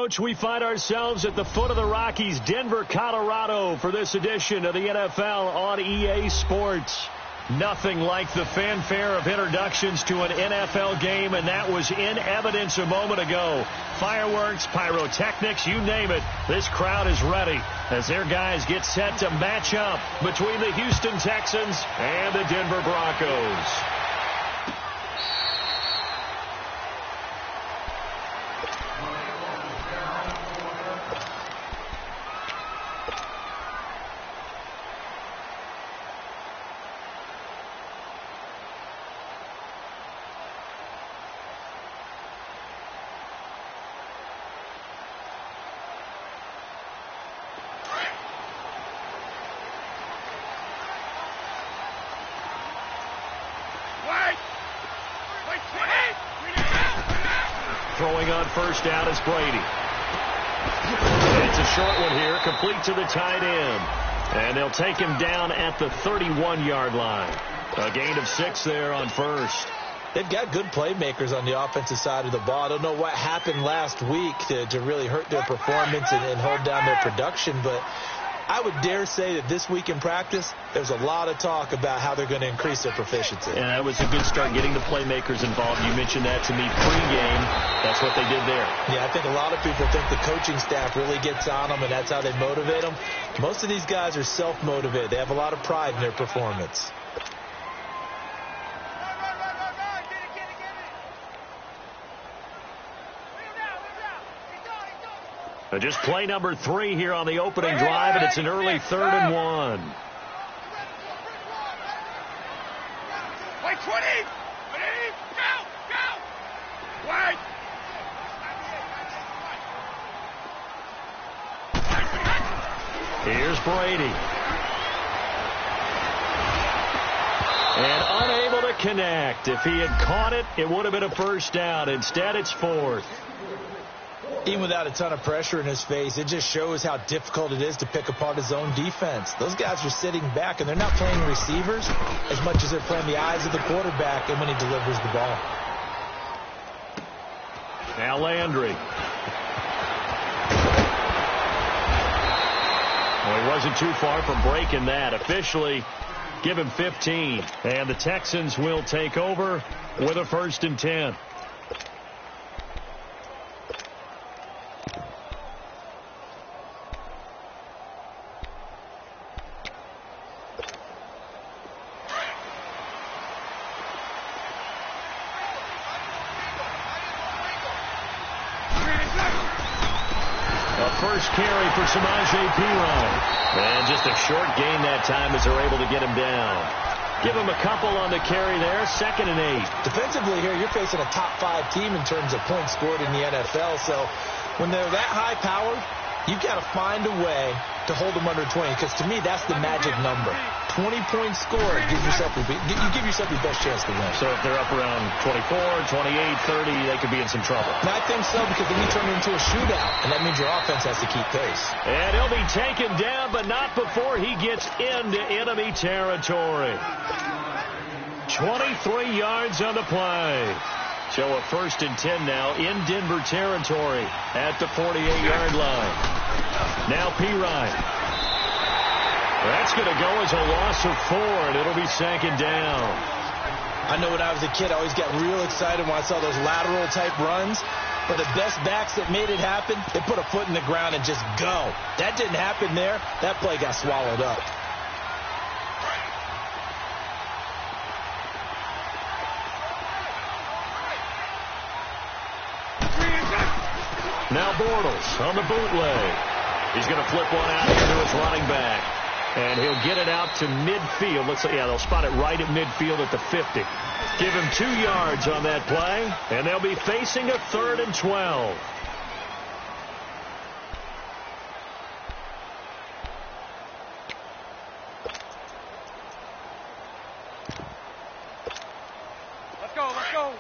Coach, we find ourselves at the foot of the Rockies, Denver, Colorado, for this edition of the NFL on EA Sports. Nothing like the fanfare of introductions to an NFL game, and that was in evidence a moment ago. Fireworks, pyrotechnics, you name it. This crowd is ready as their guys get set to match up between the Houston Texans and the Denver Broncos. Throwing on first down is Brady. It's a short one here, complete to the tight end. And they'll take him down at the 31-yard line. A gain of 6 there on first. They've got good playmakers on the offensive side of the ball. I don't know what happened last week to really hurt their performance and hold down their production, but I would dare say that this week in practice, there's a lot of talk about how they're going to increase their proficiency. And that was a good start, getting the playmakers involved. You mentioned that to me pregame. That's what they did there. Yeah, I think a lot of people think the coaching staff really gets on them, and that's how they motivate them. Most of these guys are self-motivated. They have a lot of pride in their performance. Just play number 3 here on the opening drive, and it's an early 3rd and 1. Wait, 20! Go! Wait! Here's Brady. And unable to connect. If he had caught it, it would have been a first down. Instead, it's 4th. Even without a ton of pressure in his face, it just shows how difficult it is to pick apart his own defense. Those guys are sitting back, and they're not playing receivers as much as they're playing the eyes of the quarterback and when he delivers the ball. Now Landry. Well, he wasn't too far from breaking that. Officially, give him 15. And the Texans will take over with a 1st and 10. First carry for Samaje Perine. And just a short gain that time as they're able to get him down. Give him a couple on the carry there. 2nd and 8. Defensively here, you're facing a top 5 team in terms of points scored in the NFL. So when they're that high powered, you've got to find a way to hold them under 20. Because to me, that's the magic number. 20 points scored, you give yourself your best chance to win. So if they're up around 24, 28, 30, they could be in some trouble. And I think so, because then you turn it into a shootout, and that means your offense has to keep pace. And he'll be taken down, but not before he gets into enemy territory. 23 yards on the play. So a 1st and 10 now in Denver territory at the 48-yard line. Now Perine. That's going to go as a loss of 4, and it'll be 2nd down. I know when I was a kid, I always got real excited when I saw those lateral-type runs. But the best backs that made it happen, they put a foot in the ground and just go. That didn't happen there. That play got swallowed up. Now Bortles on the bootleg. He's going to flip one out here to his running back. And he'll get it out to midfield. Looks like, yeah, they'll spot it right at midfield at the 50. Give him 2 yards on that play, and they'll be facing a 3rd and 12. Let's go.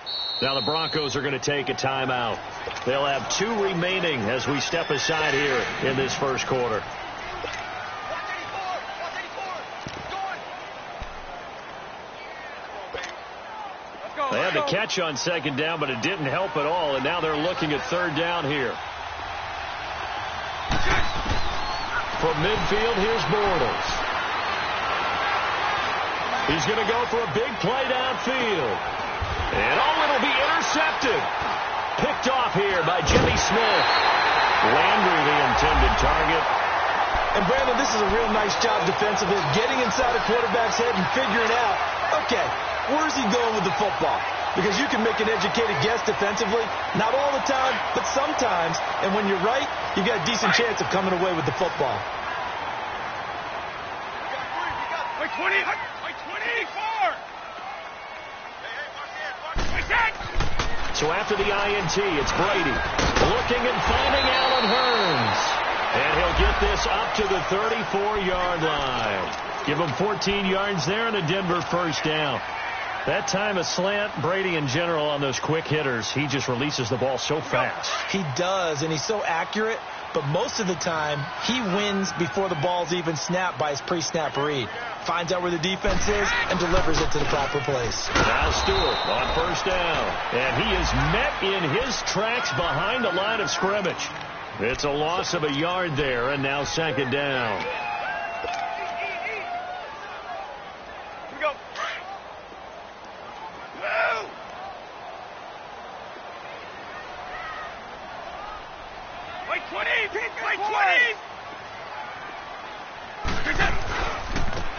Now the Broncos are going to take a timeout. They'll have 2 remaining as we step aside here in this first quarter. They had the catch on 2nd down, but it didn't help at all, and now they're looking at 3rd down here. from midfield, here's Bortles. He's going to go for a big play downfield. And it'll be intercepted. Picked off here by Jimmy Smith. Landry, the intended target. And Brandon, this is a real nice job defensively, getting inside a quarterback's head and figuring out, okay, where's he going with the football? Because you can make an educated guess defensively, not all the time, but sometimes. And when you're right, you got a decent chance of coming away with the football. Wait, 20, wait, 24. So after the INT, it's Brady looking and finding Allen Hurns. And he'll get this up to the 34-yard line. Give him 14 yards there and a Denver first down. That time a slant, Brady in general on those quick hitters, he just releases the ball so fast. He does, and he's so accurate, but most of the time he wins before the ball's even snapped by his pre-snap read. Finds out where the defense is and delivers it to the proper place. Now Stewart on first down, and he is met in his tracks behind the line of scrimmage. It's a loss of a yard there, and now second down. Here we go. Woo! Wait, 20! Wait, 20!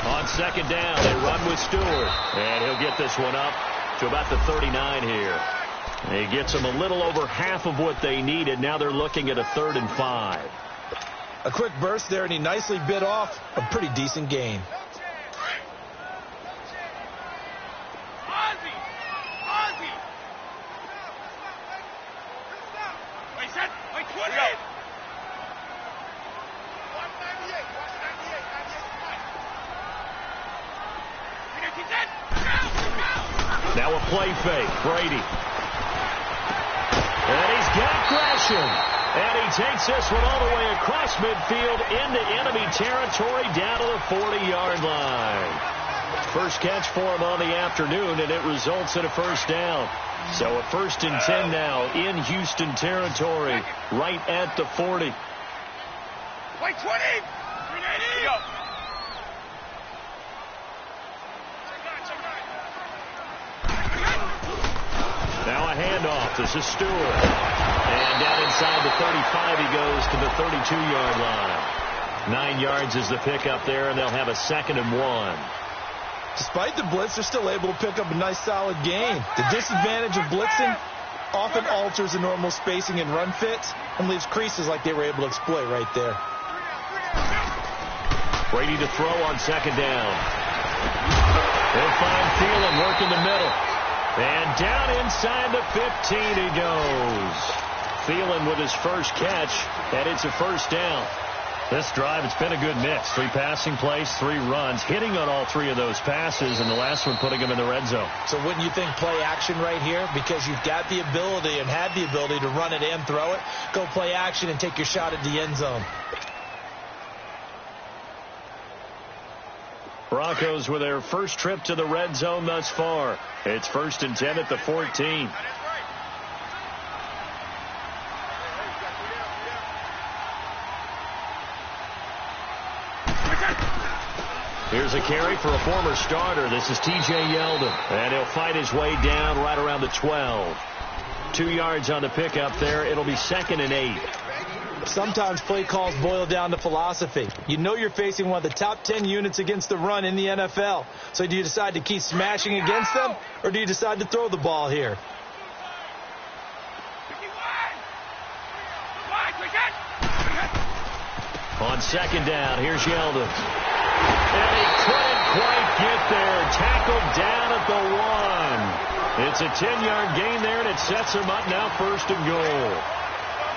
On second down, they run with Stewart, and he'll get this one up to about the 39 here. He gets them a little over half of what they needed. Now they're looking at a 3rd and 5. A quick burst there, and he nicely bit off a pretty decent gain. Ozzie! Wait, set! Wait, 20! 198, Now a play fake. Brady. And he's got Gresham. And he takes this one all the way across midfield into enemy territory down to the 40-yard line. First catch for him on the afternoon, and it results in a first down. So a 1st and 10 now in Houston territory, right at the 40. Wait, 20! 390! Go. Now a handoff. This is Stewart. And down inside the 35, he goes to the 32-yard line. 9 yards is the pickup there, and they'll have a 2nd and 1. Despite the blitz, they're still able to pick up a nice solid gain. The disadvantage of blitzing often alters the normal spacing and run fits and leaves creases like they were able to exploit right there. Brady to throw on second down. They'll find Thielen working the middle. And down inside the 15 he goes. Thielen with his first catch, and it's a first down. This drive, it's been a good mix. 3 passing plays, 3 runs, hitting on all 3 of those passes, and the last one putting him in the red zone. So wouldn't you think play action right here? Because you've got the ability and had the ability to run it and throw it. Go play action and take your shot at the end zone. Broncos with their first trip to the red zone thus far. It's 1st and 10 at the 14. Here's a carry for a former starter. This is T.J. Yeldon. And he'll fight his way down right around the 12. 2 yards on the pickup there. It'll be 2nd and 8. Sometimes play calls boil down to philosophy. You know you're facing one of the top 10 units against the run in the NFL. So do you decide to keep smashing against them, or do you decide to throw the ball here? On second down, here's Yeldon. And he couldn't quite get there. Tackled down at the 1. It's a 10-yard gain there, and it sets him up now 1st and goal.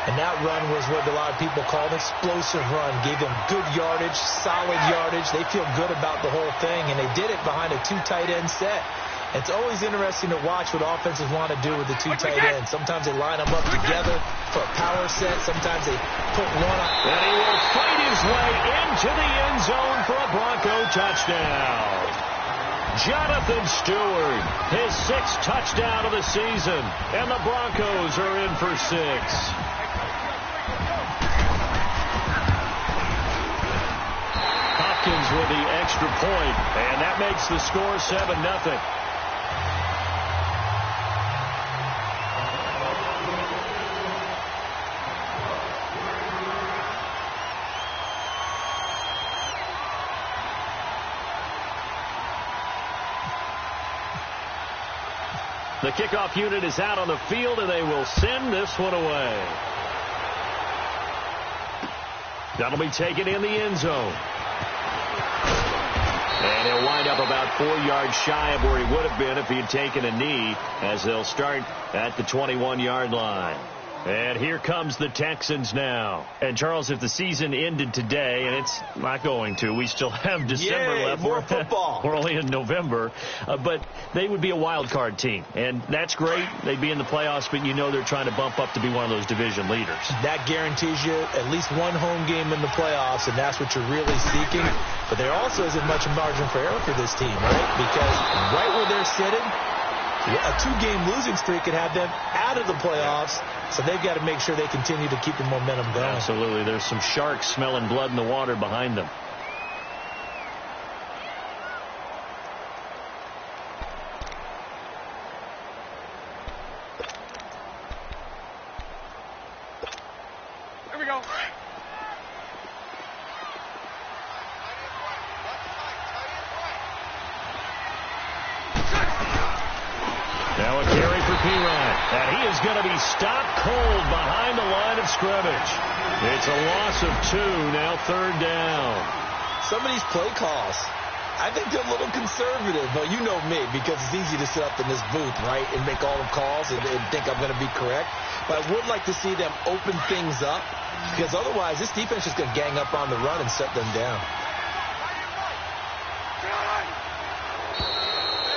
And that run was what a lot of people call an explosive run. Gave them good yardage, solid yardage. They feel good about the whole thing, and they did it behind a 2 tight end set. It's always interesting to watch what offenses want to do with the 2 tight ends. Sometimes they line them up together for a power set. Sometimes they put one up. And he will fight his way into the end zone for a Bronco touchdown. Jonathan Stewart, his 6th touchdown of the season, and the Broncos are in for 6. extra point, and that makes the score 7-0. The kickoff unit is out on the field, and they will send this one away. That'll be taken in the end zone. And he'll wind up about 4 yards shy of where he would have been if he had taken a knee, as they'll start at the 21-yard line. And here comes the Texans now. And, Charles, if the season ended today, and it's not going to, we still have December left. More football. We're only in November. But they would be a wild card team. And that's great. They'd be in the playoffs, but you know they're trying to bump up to be one of those division leaders. That guarantees you at least one home game in the playoffs, and that's what you're really seeking. But there also isn't much margin for error for this team, right? Because right where they're sitting, a 2-game losing streak could have them out of the playoffs, so they've got to make sure they continue to keep the momentum going. Absolutely. There's some sharks smelling blood in the water behind them. Here we go. Now a carry for Perine. And he is going to be stopped cold behind the line of scrimmage. It's a loss of 2, now 3rd down. Some of these play calls, I think they're a little conservative. But you know me, because it's easy to sit up in this booth, right, and make all the calls and think I'm going to be correct. But I would like to see them open things up, because otherwise this defense is going to gang up on the run and shut them down.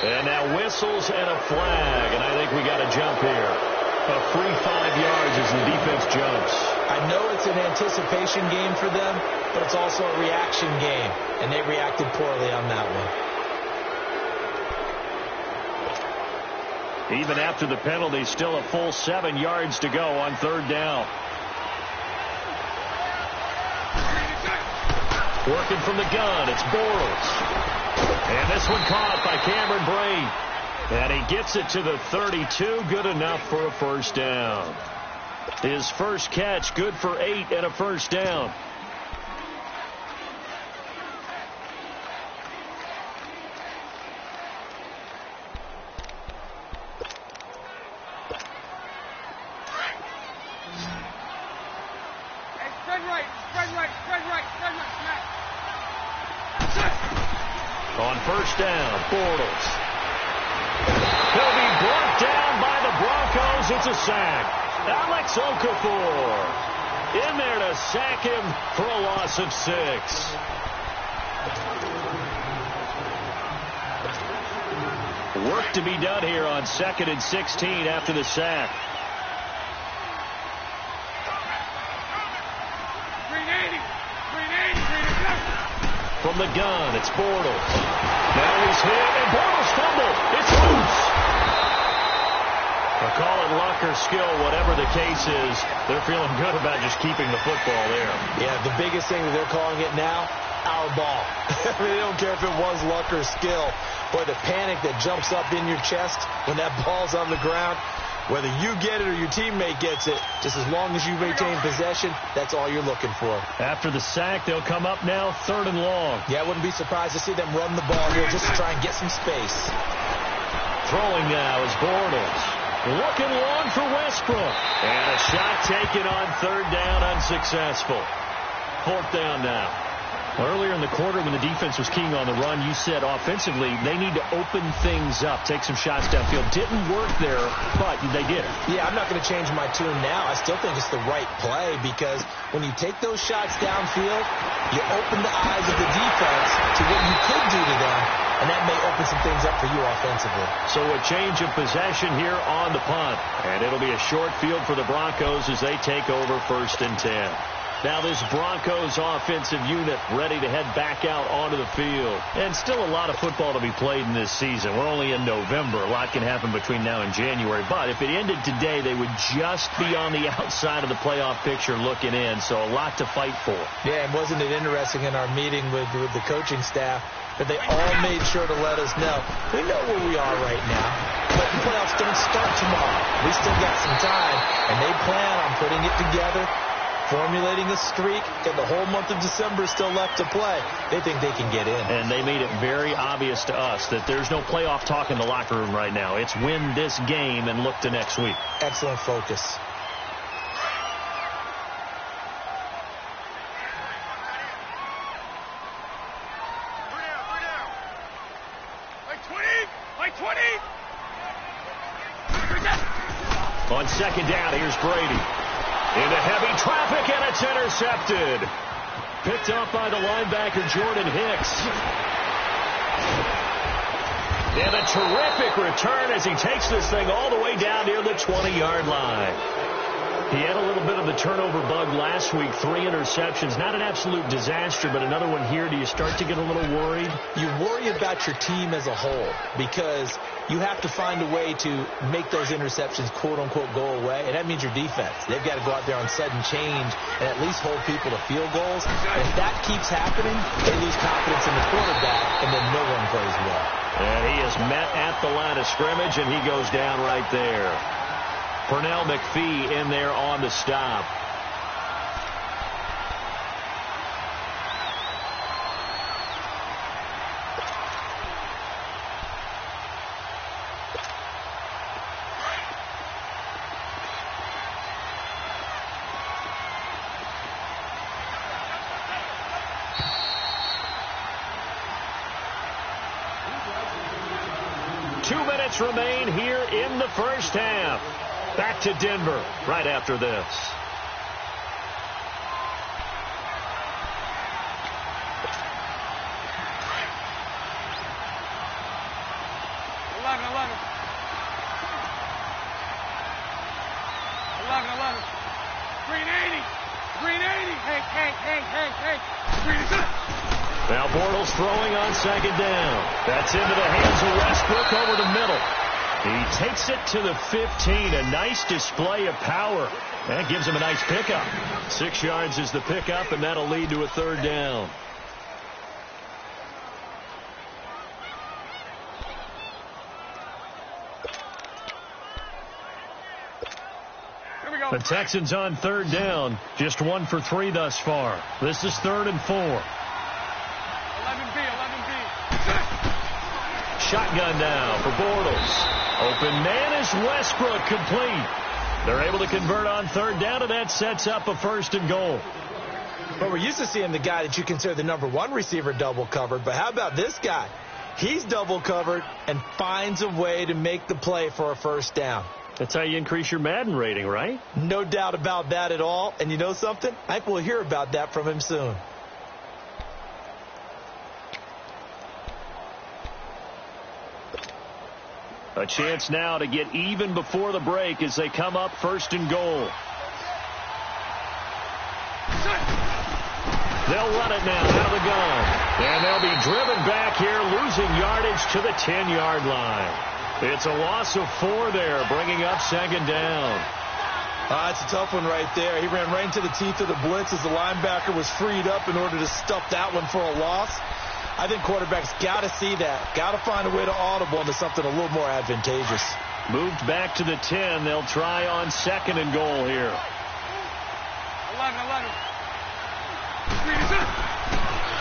And now whistles and a flag, and I think we got a jump here. A free 5 yards as the defense jumps. I know it's an anticipation game for them, but it's also a reaction game, and they reacted poorly on that one. Even after the penalty, still a full 7 yards to go on 3rd down. Working from the gun, it's Bortles. And this one caught by Cameron Brate. And he gets it to the 32, good enough for a 1st down. His first catch, good for 8 and a 1st down. Hey, spread right, spread right, spread right, spread right. On 1st down, Bortles. He'll be brought down by the Broncos. It's a sack. Alex Okafor in there to sack him for a loss of 6. Work to be done here on 2nd and 16 after the sack. 380, 380. From the gun, it's Bortles. Now he's hit, and Bortles fumbled. It's loose. Call it luck or skill, whatever the case is, they're feeling good about just keeping the football there. Yeah, the biggest thing that they're calling it now, our ball. I mean, they don't care if it was luck or skill. But the panic that jumps up in your chest when that ball's on the ground, whether you get it or your teammate gets it, just as long as you retain possession, that's all you're looking for. After the sack, they'll come up now 3rd and long. Yeah, I wouldn't be surprised to see them run the ball here just to try and get some space. Throwing now is Bortles. Looking long for Westbrook. And a shot taken on 3rd down, unsuccessful. 4th down now. Earlier in the quarter when the defense was keying on the run, you said offensively they need to open things up, take some shots downfield. Didn't work there, but they did it. Yeah, I'm not going to change my tune now. I still think it's the right play because when you take those shots downfield, you open the eyes of the defense to what you could do to them, and that may open some things up for you offensively. So a change of possession here on the punt, and it'll be a short field for the Broncos as they take over 1st and 10. Now this Broncos offensive unit ready to head back out onto the field. And still a lot of football to be played in this season. We're only in November. A lot can happen between now and January. But if it ended today, they would just be on the outside of the playoff picture looking in. So a lot to fight for. Yeah, and wasn't it interesting in our meeting with the coaching staff that they all made sure to let us know, we know where we are right now, but the playoffs don't start tomorrow. We still got some time, and they plan on putting it together, formulating a streak, and the whole month of December is still left to play. They think they can get in. And they made it very obvious to us that there's no playoff talk in the locker room right now. It's win this game and look to next week. Excellent focus. On second down, here's Brady. Into heavy traffic, and it's intercepted. Picked up by the linebacker, Jordan Hicks. And a terrific return as he takes this thing all the way down near the 20-yard line. He had a little bit of the turnover bug last week, 3 interceptions. Not an absolute disaster, but another one here. Do you start to get a little worried? You worry about your team as a whole because you have to find a way to make those interceptions, quote-unquote, go away, and that means your defense. They've got to go out there on sudden change and at least hold people to field goals. And if that keeps happening, they lose confidence in the quarterback, and then no one plays well. And he is met at the line of scrimmage, and he goes down right there. Pernell McPhee in there on the stop. Remain here in the first half. Back to Denver right after this. Now Bortles throwing on second down. That's into the hands of Westbrook over the middle. He takes it to the 15. A nice display of power. That gives him a nice pickup. 6 yards is the pickup, and that'll lead to a third down. The Texans on third down. Just 1 for 3 thus far. This is 3rd and 4. 11B. Shotgun now for Bortles. Open man is Westbrook, complete. They're able to convert on third down, and that sets up a 1st and goal. Well, we're used to seeing the guy that you consider the number 1 receiver double covered, but how about this guy? He's double covered and finds a way to make the play for a 1st down. That's how you increase your Madden rating, right? No doubt about that at all. And you know something? I think we'll hear about that from him soon. A chance now to get even before the break as they come up 1st and goal. They'll run it now out of the gun. And they'll be driven back here, losing yardage to the 10-yard line. It's a loss of 4 there, bringing up 2nd down. It's a tough one right there. He ran right into the teeth of the blitz as the linebacker was freed up in order to stuff that one for a loss. I think quarterbacks got to see that. Got to find a way to audible into something a little more advantageous. Moved back to the 10. They'll try on 2nd and goal here. 11.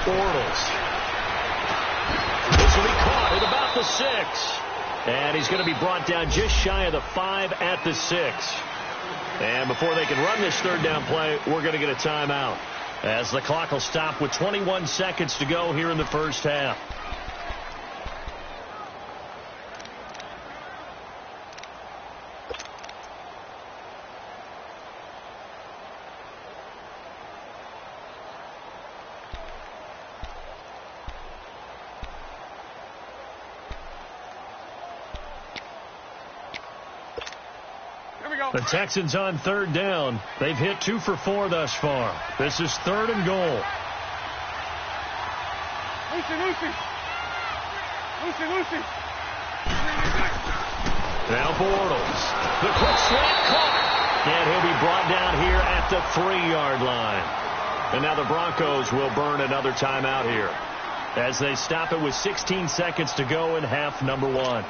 Bortles. This will be caught at about the 6. And he's going to be brought down just shy of the 5 at the 6. And before they can run this 3rd down play, we're going to get a timeout, as the clock will stop with 21 seconds to go here in the first half. Here we go. The Texans on third down. They've hit 2 for 4 thus far. This is 3rd and goal. Lucy. Now Bortles. The quick slant caught. And he'll be brought down here at the 3-yard line. And now the Broncos will burn another timeout here as they stop it with 16 seconds to go in half number 1.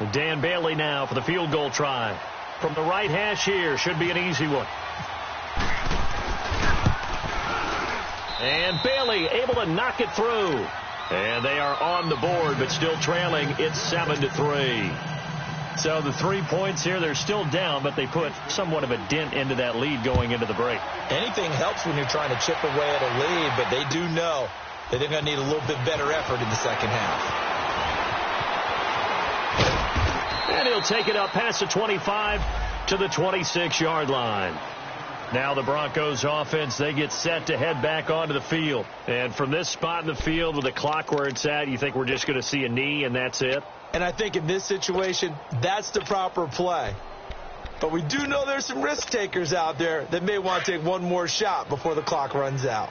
And Dan Bailey now for the field goal try. From the right hash here, should be an easy one. And Bailey able to knock it through. And they are on the board, but still trailing. It's 7-3. So the 3 points here, they're still down, but they put somewhat of a dent into that lead going into the break. Anything helps when you're trying to chip away at a lead, but they do know that they're going to need a little bit better effort in the second half. And he'll take it up past the 25 to the 26-yard line. Now the Broncos offense, they get set to head back onto the field. And from this spot in the field with the clock where it's at, you think we're just going to see a knee and that's it? And I think in this situation, that's the proper play. But we do know there's some risk takers out there that may want to take one more shot before the clock runs out.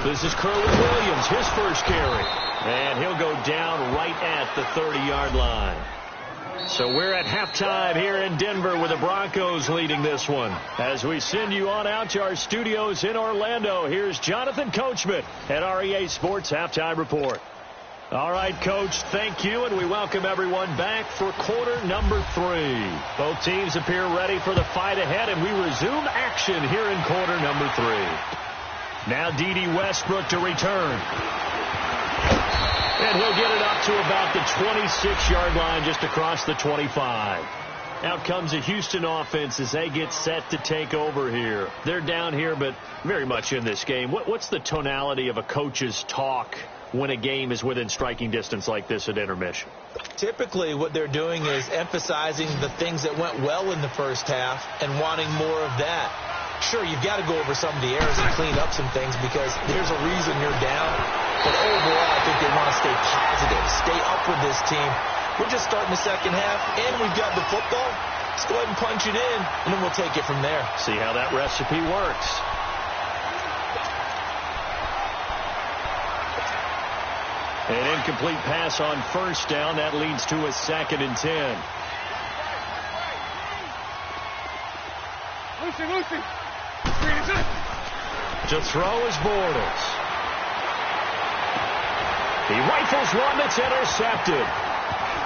This is Kerwin Williams, his first carry. And he'll go down right at the 30-yard line. So we're at halftime here in Denver with the Broncos leading this one. As we send you on out to our studios in Orlando, here's Jonathan Coachman at REA Sports Halftime Report. All right, Coach, thank you, and we welcome everyone back for quarter number 3. Both teams appear ready for the fight ahead, and we resume action here in quarter number 3. Now D.D. Westbrook to return. And he'll get it up to about the 26-yard line, just across the 25. Out comes the Houston offense as they get set to take over here. They're down here, but very much in this game. What's the tonality of a coach's talk when a game is within striking distance like this at intermission? Typically, what they're doing is emphasizing the things that went well in the first half and wanting more of that. Sure, you've got to go over some of the errors and clean up some things because there's a reason you're down. But overall, I think they want to stay positive, stay up with this team. We're just starting the second half, and we've got the football. Let's go ahead and punch it in, and then we'll take it from there. See how that recipe works. An incomplete pass on first down. That leads to a 2nd and 10. Lucy. To throw is Bortles. He rifles one that's intercepted.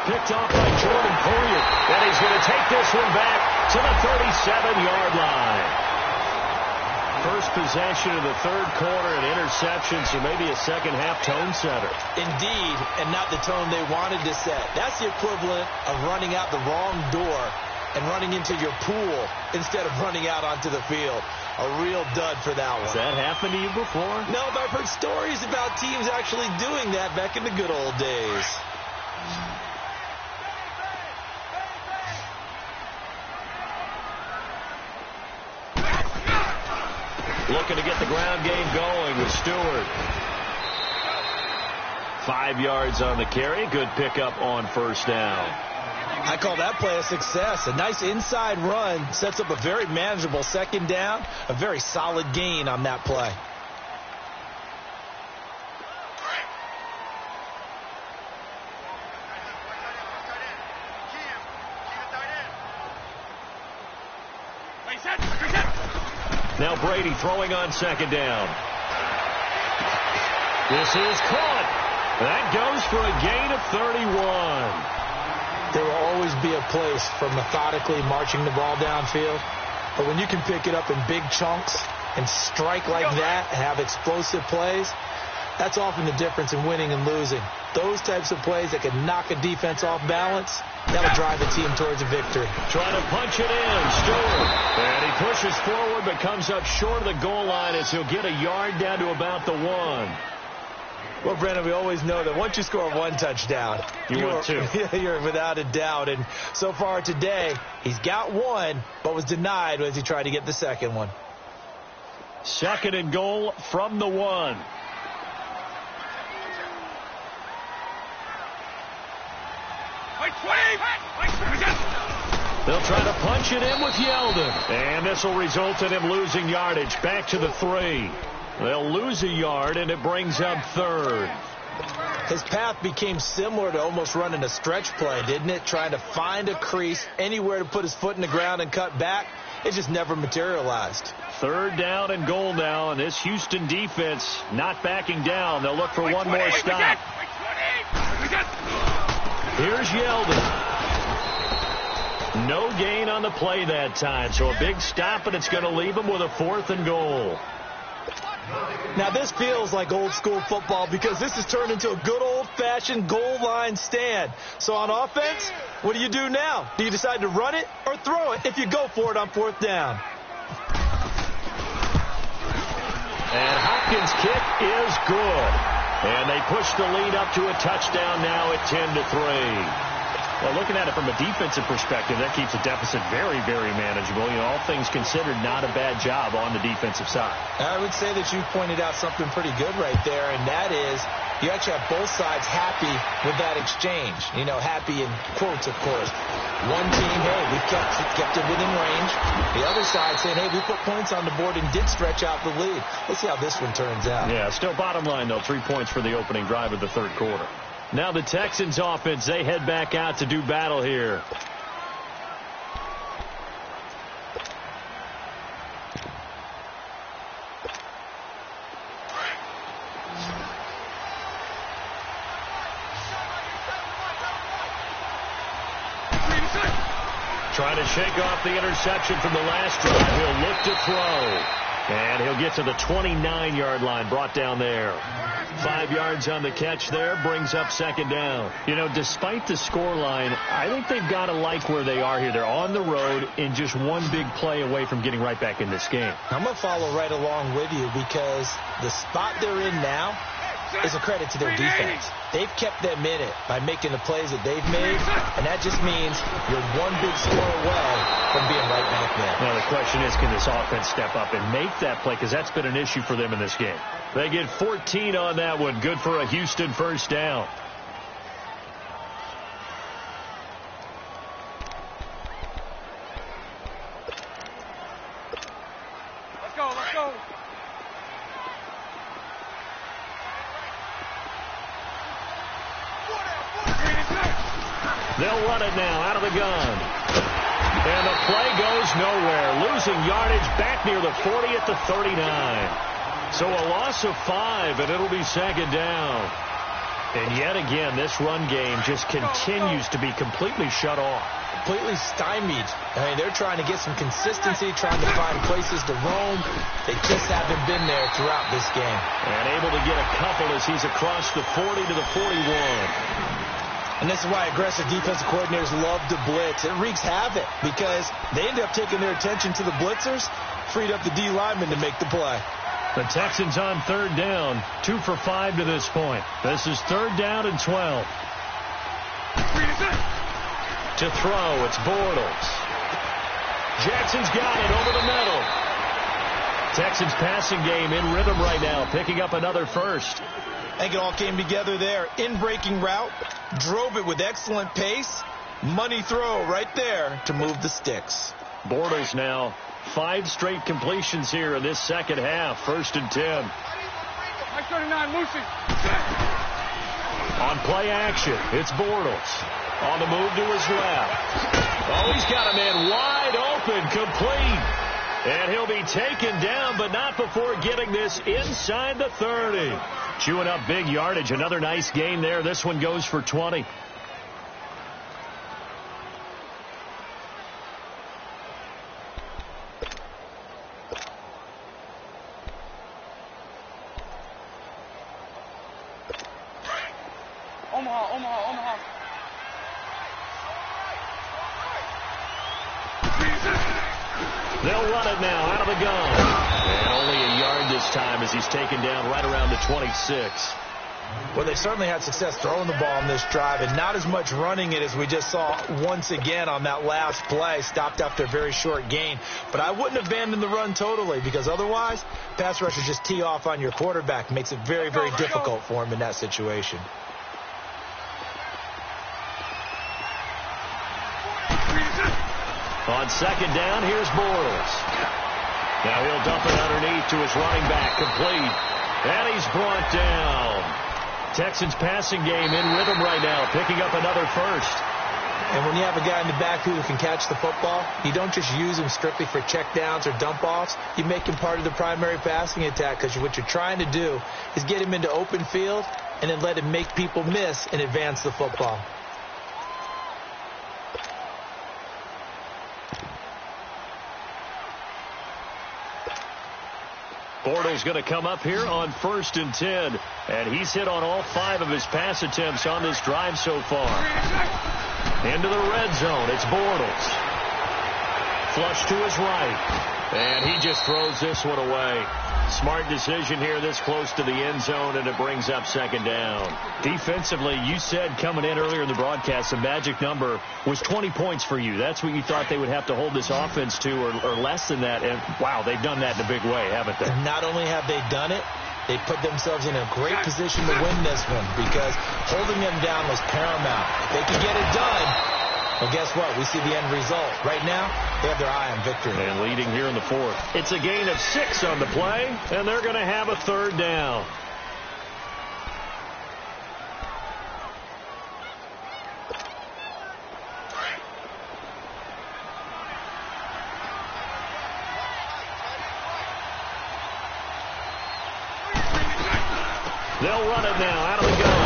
Picked off by Jordan Poyer. And he's going to take this one back to the 37-yard line. First possession of the third quarter, an interception, so maybe a second-half tone setter. Indeed, and not the tone they wanted to set. That's the equivalent of running out the wrong door and running into your pool instead of running out onto the field. A real dud for that one. Has that happened to you before? No, but I've heard stories about teams actually doing that back in the good old days. Looking to get the ground game going with Stewart. 5 yards on the carry. Good pickup on first down. I call that play a success. A nice inside run sets up a very manageable second down. A very solid gain on that play. Now Brady throwing on second down. This is caught. That goes for a gain of 31. There will always be a place for methodically marching the ball downfield. But when you can pick it up in big chunks and strike like that, have explosive plays, that's often the difference in winning and losing. Those types of plays that can knock a defense off balance, that'll drive a team towards a victory. Trying to punch it in, Stewart. And he pushes forward but comes up short of the goal line as he'll get a yard down to about the 1. Well, Brennan, we always know that once you score one touchdown, you're without a doubt. And so far today, he's got one, but was denied as he tried to get the second one. 2nd and goal from the 1. They'll try to punch it in with Yeldon. And this will result in him losing yardage. Back to the 3. They'll lose a yard, and it brings up 3rd. His path became similar to almost running a stretch play, didn't it? Trying to find a crease, anywhere to put his foot in the ground and cut back. It just never materialized. 3rd down and goal now, and this Houston defense not backing down. They'll look for one more stop. Here's Yeldon. No gain on the play that time, so a big stop, and it's going to leave him with a 4th and goal. Now, this feels like old-school football because this has turned into a good old-fashioned goal line stand. So on offense, what do you do now? Do you decide to run it or throw it if you go for it on 4th down? And Hopkins' kick is good. And they push the lead up to a touchdown now at 10-3. Well, looking at it from a defensive perspective, that keeps the deficit very, very manageable. You know, all things considered, not a bad job on the defensive side. I would say that you pointed out something pretty good right there, and that is you actually have both sides happy with that exchange. You know, happy in quotes, of course. One team, hey, we kept it within range. The other side saying, hey, we put points on the board and did stretch out the lead. Let's see how this one turns out. Yeah, still bottom line, though, 3 points for the opening drive of the 3rd quarter. Now the Texans offense, they head back out to do battle here. Trying to shake off the interception from the last drive. He'll look to throw. And he'll get to the 29-yard line, brought down there. 5 yards on the catch there, brings up 2nd down. You know, despite the scoreline, I think they've got to like where they are here. They're on the road and just one big play away from getting right back in this game. I'm going to follow right along with you because the spot they're in now is a credit to their defense. They've kept them in it by making the plays that they've made, and that just means you're one big score away from being right back there. Now, the question is, can this offense step up and make that play? Because that's been an issue for them in this game. They get 14 on that one. Good for a Houston 1st down. Let's go, let's go. They'll run it now out of the gun. And the play goes nowhere. Losing yardage back near the 40 at the 39. So a loss of 5, and it'll be 2nd down. And yet again, this run game just continues to be completely shut off. Completely stymied. I mean, they're trying to get some consistency, trying to find places to roam. They just haven't been there throughout this game. And able to get a couple as he's across the 40 to the 41. And this is why aggressive defensive coordinators love to blitz. It wreaks havoc because they end up taking their attention to the blitzers, freed up the D linemen to make the play. The Texans on 3rd down, 2 for 5 to this point. This is 3rd down and 12. To throw, it's Bortles. Jackson's got it over the middle. Texans passing game in rhythm right now, picking up another 1st. I think it all came together there. In-breaking route, drove it with excellent pace. Money throw right there to move the sticks. Bortles now 5 straight completions here in this 2nd half. 1st and 10. Mike 39, Lucy. On play action, it's Bortles. On the move to his left. Oh, he's got a man wide open, complete. And he'll be taken down, but not before getting this inside the 30. Chewing up big yardage. Another nice gain there. This one goes for 20. Omaha. They'll run it now out of the gun. And only a yard this time as he's taken down right around the 26. Well, they certainly had success throwing the ball on this drive and not as much running it as we just saw once again on that last play. Stopped after a very short gain. But I wouldn't abandon the run totally because otherwise pass rushers just tee off on your quarterback. Makes it very, very difficult for him in that situation. On second down, here's Bortles. Now he'll dump it underneath to his running back, complete. And he's brought down. Texans passing game in rhythm right now, picking up another first. And when you have a guy in the backfield who can catch the football, you don't just use him strictly for checkdowns or dump-offs. You make him part of the primary passing attack, because what you're trying to do is get him into open field and then let him make people miss and advance the football. Bortles going to come up here on 1st and 10. And he's hit on all 5 of his pass attempts on this drive so far. Into the red zone. It's Bortles. Flush to his right. And he just throws this one away. Smart decision here this close to the end zone, and it brings up second down. Defensively, you said coming in earlier in the broadcast, the magic number was 20 points for you. That's what you thought they would have to hold this offense to, or less than that. And, wow, they've done that in a big way, haven't they? Not only have they done it, they put themselves in a great position to win this one, because holding them down was paramount. If they can get it done, well, guess what? We see the end result. Right now, they have their eye on victory. And leading here in the 4th. It's a gain of 6 on the play, and they're going to have a 3rd down. They'll run it now out of the gun.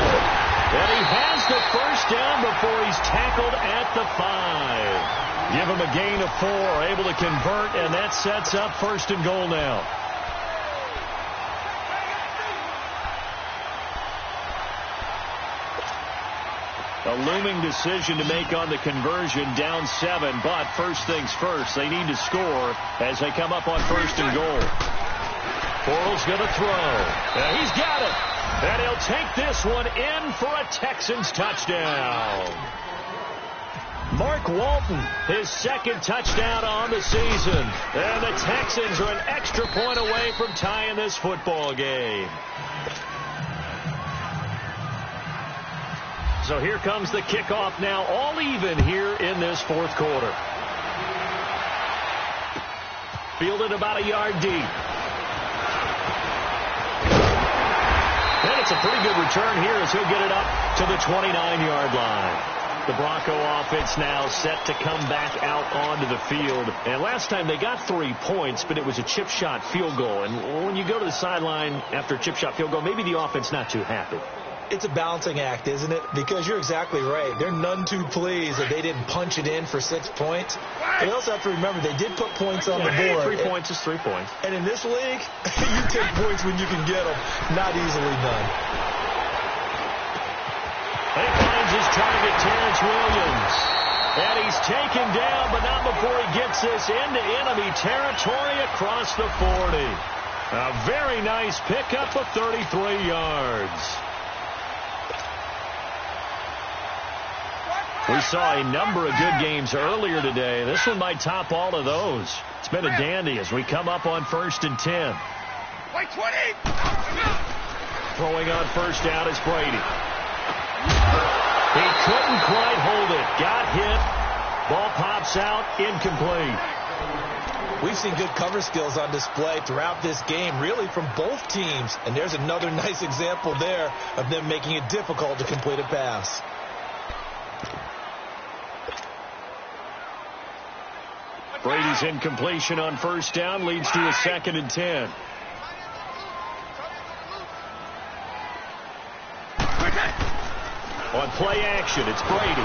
And he has the first down before he's tackled at the 5. Give him a gain of 4, able to convert, and that sets up 1st and goal now. A looming decision to make on the conversion, down 7, but first things first, they need to score as they come up on 1st and goal. Bortles going to throw. He's got it. And he'll take this one in for a Texans touchdown. Mark Walton, his 2nd touchdown on the season. And the Texans are an extra point away from tying this football game. So here comes the kickoff now, all even here in this 4th quarter. Fielded about a yard deep. And it's a pretty good return here as he'll get it up to the 29-yard line. The Bronco offense now set to come back out onto the field. And last time they got 3 points, but it was a chip shot field goal. And when you go to the sideline after a chip shot field goal, maybe the offense not too happy. It's a balancing act, isn't it? Because you're exactly right. They're none too pleased that they didn't punch it in for 6 points. They also have to remember they did put points on the board. 3 points is 3 points. And in this league, you take points when you can get them. Not easily done. He finds his target, Terrence Williams. And he's taken down, but not before he gets this into enemy territory across the 40. A very nice pickup of 33 yards. We saw a number of good games earlier today. This one might top all of those. It's been a dandy as we come up on 1st and 10. Wait, 20! Throwing on 1st down is Brady. He couldn't quite hold it. Got hit. Ball pops out. Incomplete. We've seen good cover skills on display throughout this game, really from both teams. And there's another nice example there of them making it difficult to complete a pass. Brady's incompletion on 1st down leads to a 2nd and 10. On play action, it's Brady.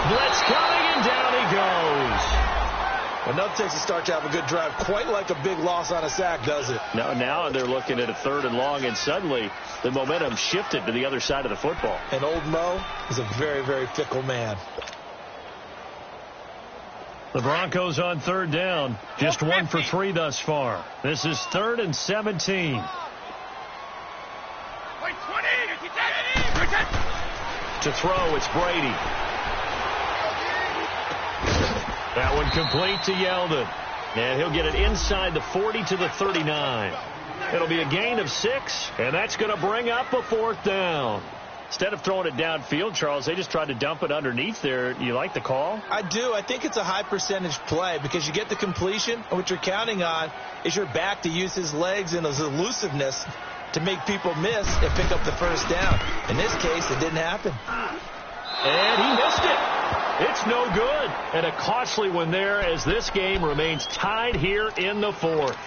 Blitz coming, and down he goes. Well, nothing takes a start to have a good drive, quite like a big loss on a sack, does it? Now they're looking at a 3rd and long, and suddenly the momentum shifted to the other side of the football. And old Mo is a very, very fickle man. The Broncos on 3rd down. Just 1 for 3 thus far. This is 3rd and 17. Wait, 20! To throw, it's Brady. That one complete to Yeldon. And he'll get it inside the 40 to the 39. It'll be a gain of 6, and that's going to bring up a 4th down. Instead of throwing it downfield, Charles, they just tried to dump it underneath there. You like the call? I do. I think it's a high percentage play because you get the completion, and what you're counting on is your back to use his legs and his elusiveness to make people miss and pick up the first down. In this case, it didn't happen. And he missed it. It's no good. And a costly one there as this game remains tied here in the fourth.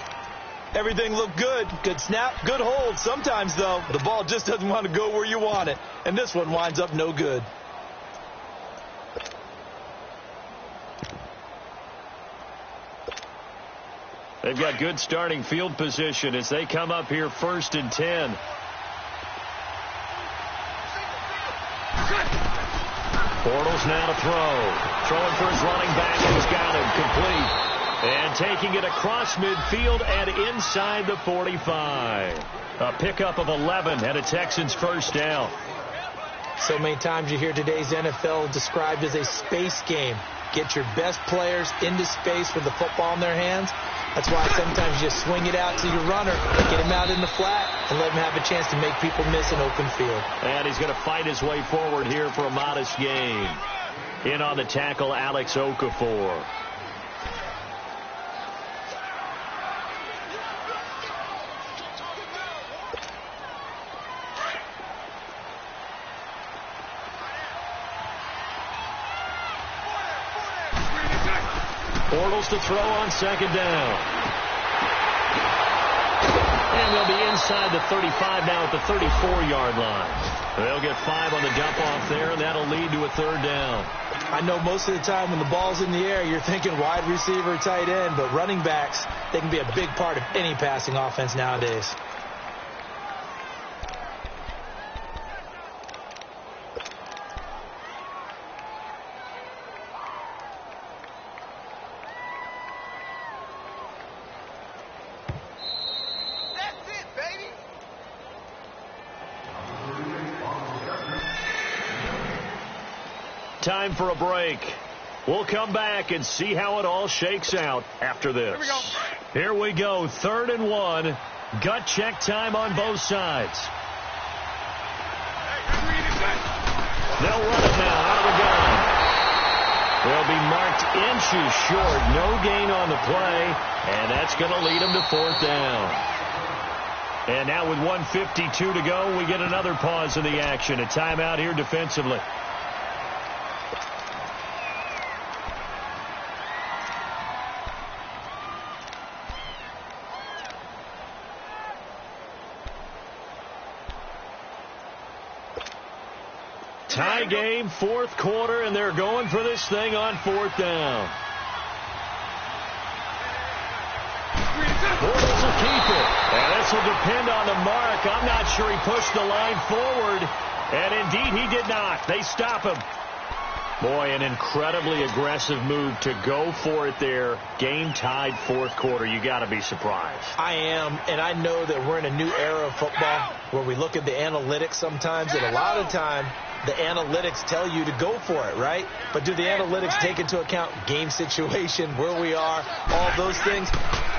Everything looked good. Good snap, good hold. Sometimes, though, the ball just doesn't want to go where you want it. And this one winds up no good. They've got good starting field position as they come up here 1st and 10. Bortles now to throw. Throwing for his running back, and he's got him complete. And taking it across midfield and inside the 45. A pickup of 11 and a Texans first down. So many times you hear today's NFL described as a space game. Get your best players into space with the football in their hands. That's why sometimes you swing it out to your runner, get him out in the flat, and let him have a chance to make people miss an open field. And he's going to fight his way forward here for a modest gain. In on the tackle, Alex Okafor. Bortles to throw on 2nd down. And they'll be inside the 35 now at the 34-yard line. They'll get 5 on the dump off there, and that'll lead to a 3rd down. I know most of the time when the ball's in the air, you're thinking wide receiver, tight end, but running backs, they can be a big part of any passing offense nowadays. Time for a break. We'll come back and see how it all shakes out after this. Here we go. 3rd and 1. Gut check time on both sides. They'll run it now out of the gun. They'll be marked inches short. No gain on the play. And that's going to lead them to 4th down. And now with 1:52 to go, we get another pause in the action. A timeout here defensively. Tie game, 4th quarter, and they're going for this thing on 4th down. Bortles will keep it. And this will depend on the mark. I'm not sure he pushed the line forward. And indeed, he did not. They stop him. Boy, an incredibly aggressive move to go for it there. Game tied 4th quarter. You got to be surprised. I am, and I know that we're in a new era of football where we look at the analytics sometimes, and a lot of time the analytics tell you to go for it, right? But do the analytics take into account game situation, where we are, all those things?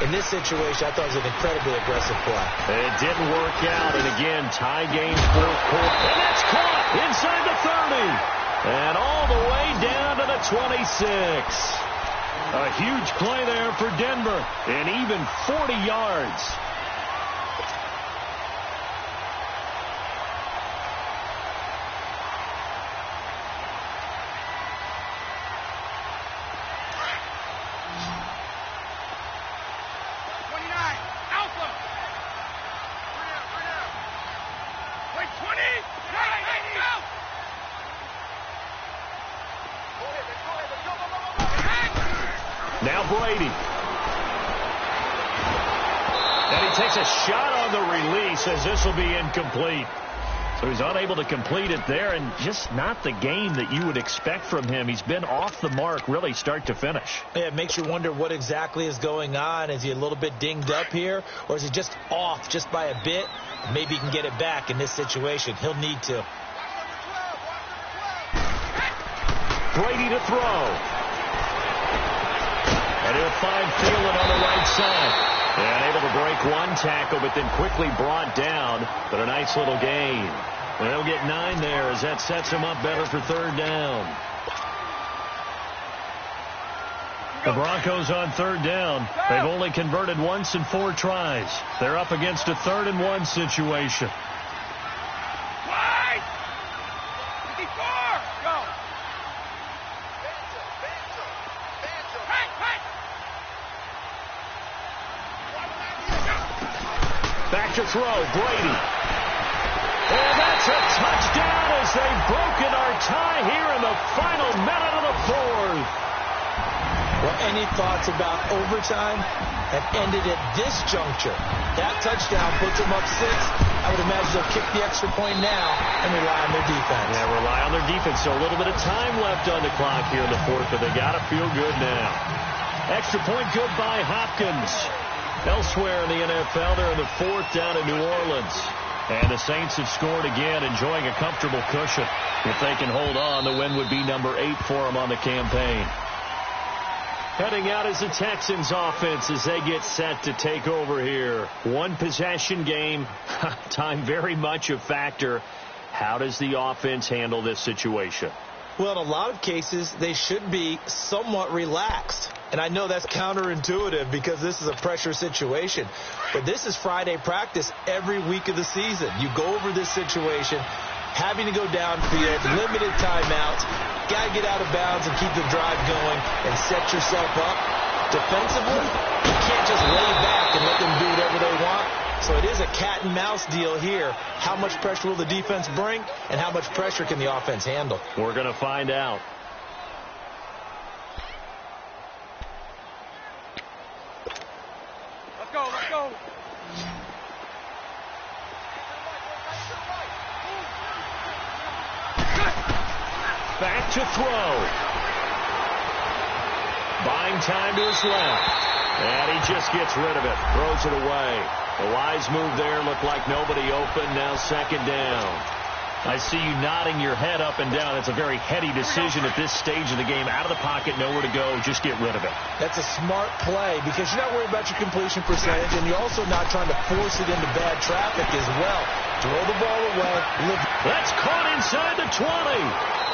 In this situation, I thought it was an incredibly aggressive play. It didn't work out, and again, tie game 4th quarter. And that's caught inside the 30. And all the way down to the 26. A huge play there for Denver. And even 40 yards. Now Brady. And he takes a shot on the release as this will be incomplete. So he's unable to complete it there, and just not the game that you would expect from him. He's been off the mark really start to finish. Yeah, it makes you wonder what exactly is going on. Is he a little bit dinged up here, or is he just off just by a bit? Maybe he can get it back in this situation. He'll need to. Brady to throw. And he'll find Thielen on the right side. And able to break one tackle, but then quickly brought down. But a nice little gain. And they'll get 9 there as that sets them up better for third down. The Broncos on third down. They've only converted once in 4 tries. They're up against a 3rd and 1 situation. Wide! 54! Go! Back to throw, Brady. And that's a touchdown as they've broken our tie here in the final minute of the 4th. Well, any thoughts about overtime have ended at this juncture? That touchdown puts them up 6. I would imagine they'll kick the extra point now and rely on their defense. Yeah, rely on their defense. So a little bit of time left on the clock here in the 4th, but they got to feel good now. Extra point good by Hopkins. Elsewhere in the NFL, they're in the 4th down in New Orleans. And the Saints have scored again, enjoying a comfortable cushion. If they can hold on, the win would be number 8 for them on the campaign. Heading out is the Texans offense as they get set to take over here. 1 possession game. Time very much a factor. How does the offense handle this situation? Well, in a lot of cases, they should be somewhat relaxed. And I know that's counterintuitive because this is a pressure situation. But this is Friday practice every week of the season. You go over this situation, having to go downfield, limited timeouts, got to get out of bounds and keep the drive going and set yourself up. Defensively, you can't just lay back and let them do whatever they want. So it is a cat and mouse deal here. How much pressure will the defense bring and how much pressure can the offense handle? We're going to find out. Let's go, let's go. Back to throw. Buying time to his left. And he just gets rid of it. Throws it away. A wise move there. Looked like nobody open. Now 2nd down. I see you nodding your head up and down. It's a very heady decision at this stage of the game. Out of the pocket, nowhere to go. Just get rid of it. That's a smart play because you're not worried about your completion percentage, and you're also not trying to force it into bad traffic as well. Throw the ball away. That's caught inside the 20.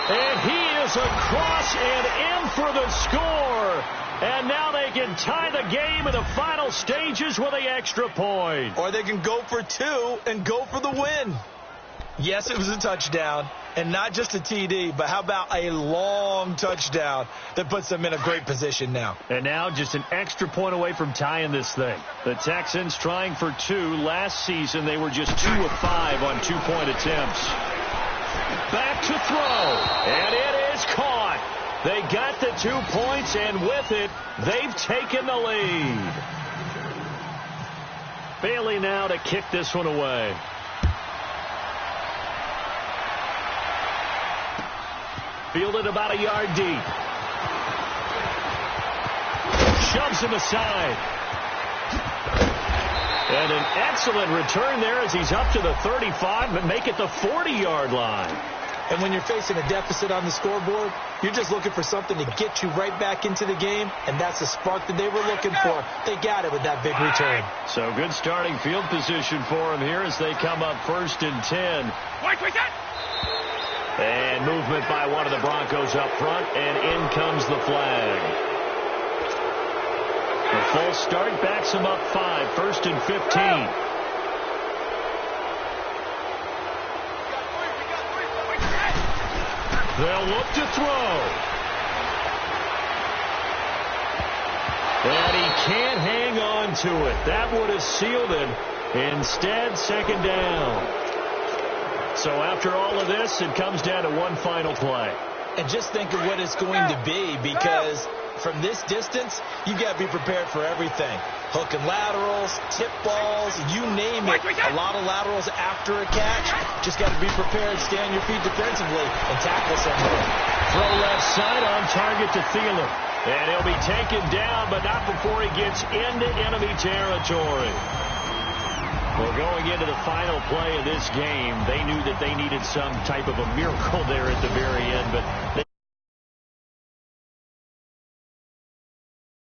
And he is across and in for the score. And now they can tie the game in the final stages with the extra point. Or they can go for 2 and go for the win. Yes, it was a touchdown, and not just a TD, but how about a long touchdown that puts them in a great position now. And now just an extra point away from tying this thing. The Texans trying for 2. Last season, they were just 2 of 5 on 2-point attempts. Back to throw, and it is caught. They got the 2 points, and with it, they've taken the lead. Bailey now to kick this one away. Fielded about a yard deep. Shoves him aside. And an excellent return there as he's up to the 35, but make it the 40-yard line. And when you're facing a deficit on the scoreboard, you're just looking for something to get you right back into the game, and that's the spark that they were looking for. They got it with that big return. So good starting field position for them here as they come up 1st and 10. And movement by one of the Broncos up front, and in comes the flag. The full start backs them up 5, 1st and 15. They'll look to throw. And he can't hang on to it. That would have sealed it. Instead, 2nd down. So after all of this, it comes down to one final play. And just think of what it's going to be, because from this distance, you've got to be prepared for everything. Hook and laterals, tip balls, you name it. A lot of laterals after a catch. Just got to be prepared, stay on your feet defensively, and tackle somebody. Throw left side on target to Thielen. And he'll be taken down, but not before he gets into enemy territory. Well, going into the final play of this game, they knew that they needed some type of a miracle there at the very end, but they